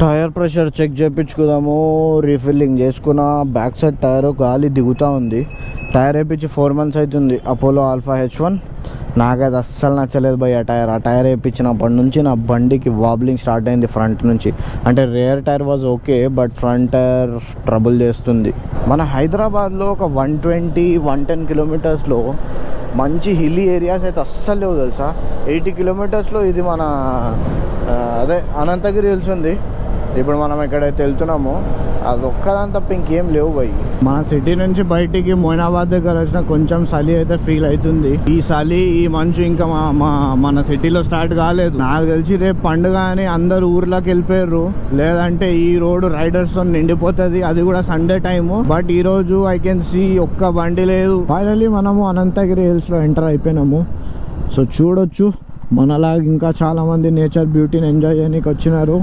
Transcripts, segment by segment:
Tyre pressure check చేయించుకుందాము. Refilling చేసుకున్న. Back side tyre గాలి దిగుతూ ఉంది. టైర్ వేయించి 4 months అవుతుంది. Apollo Alpha H1. నాకైతే అస్సలు నచ్చలేదు భయ్ ఆ టైర్ వేయించినప్పటి నుంచి నా బండికి వాబ్లింగ్ స్టార్ట్ అయింది ఫ్రంట్ నుంచి. అంటే rear tyre was okay, but front tyre trouble చేస్తుంది. మన హైదరాబాద్లో ఒక 120-110 కిలోమీటర్స్లో మంచి హిల్లీ ఏరియాస్ అయితే అస్సలు లేవు తెలుసా. 80 కిలోమీటర్స్లో ఇది మన అదే అనంతగిరి తెలుసుంది. ఇప్పుడు మనం ఎక్కడైతే వెళ్తున్నామో అది ఒక్కదాని తప్ప ఇంకేం లేవు భయ్. మన సిటీ నుంచి బయటికి మొయినాబాద్ దగ్గర వచ్చిన కొంచెం చలి అయితే ఫీల్ అవుతుంది. ఈ చలి ఈ మంచు ఇంకా మన సిటీలో స్టార్ట్ కాలేదు. నాకు తెలిసి రేపు పండుగ అని అందరు ఊర్లోకి వెళ్ళిపోయారు. లేదంటే ఈ రోడ్డు రైడర్స్ తో నిండిపోతుంది. అది కూడా సండే టైము. బట్ ఈ రోజు ఐ కెన్ సీ ఒక్క బండి లేదు. ఫైనల్లీ మనము అనంతగిరి హిల్స్ లో ఎంటర్ అయిపోయినాము. సో చూడొచ్చు మనలాగా ఇంకా చాలా మంది నేచర్ బ్యూటీని ఎంజాయ్ చేయడానికి వచ్చినారు.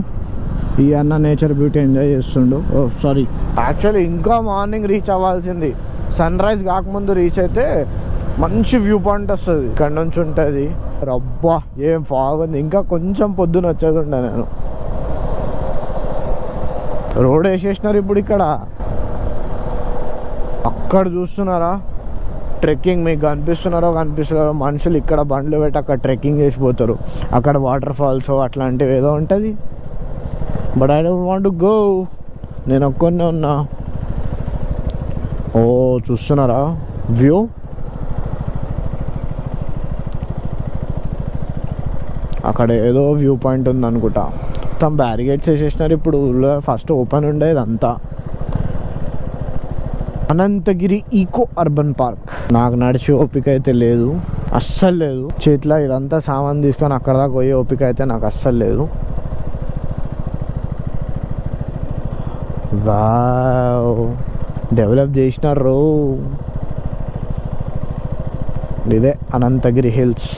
ఈ అన్న నేచర్ బ్యూటీ ఎంజాయ్ చేస్తుండు. సారీ, యాక్చువల్లీ ఇంకా మార్నింగ్ రీచ్ అవ్వాల్సింది. సన్ రైజ్ కాకముందు రీచ్ అయితే మంచి వ్యూ పాయింట్ వస్తుంది. ఇక్కడ నుంచి ఉంటుంది. రబ్బా ఏం బాగుంది. ఇంకా కొంచెం పొద్దున వచ్చేది ఉండే నేను. రోడ్ వేసేసినారు ఇప్పుడు ఇక్కడ. అక్కడ చూస్తున్నారా ట్రెక్కింగ్, మీకు కనిపిస్తున్నారో మనుషులు ఇక్కడ బండ్లు పెట్టి అక్కడ ట్రెక్కింగ్ చేసిపోతారు. అక్కడ వాటర్ ఫాల్స్ అట్లాంటివి ఏదో ఉంటుంది. But I don't want to go. నేను ఒక్కనే ఉన్నా. ఓ చూస్తున్నారా వ్యూ. అక్కడ ఏదో వ్యూ పాయింట్ ఉంది అనుకుంటా. మొత్తం బ్యారిగేడ్స్ వేసేసినారు ఇప్పుడు. ఫస్ట్ ఓపెన్ ఉండేది అంతా. Ananthagiri eco urban park. నాకు నడిచి ఓపిక అయితే లేదు, అస్సలు లేదు. చేతిలో ఇదంతా సామాన్ తీసుకొని అక్కడ దాకా పోయే ఓపిక అయితే నాకు అస్సలు లేదు. వావ్, డెవలప్ చేసినారు. ఇదే అనంతగిరి హిల్స్.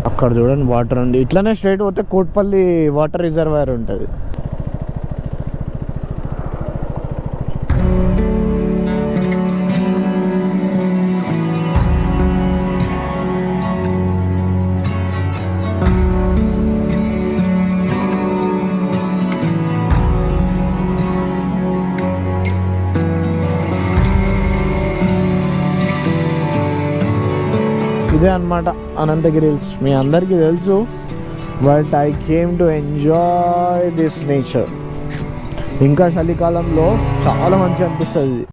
అక్కడ చూడండి వాటర్ ఉంది. ఇట్లానే స్ట్రైట్ పోతే కోట్పల్లి వాటర్ రిజర్వాయర్ ఉంటుంది. ఇదే అనమాట అనంతగిరి హిల్స్. మీ అందరికీ తెలుసు, but I came to enjoy this nature. ఇంకా చలికాలంలో చాలా మంచిగా అనిపిస్తుంది.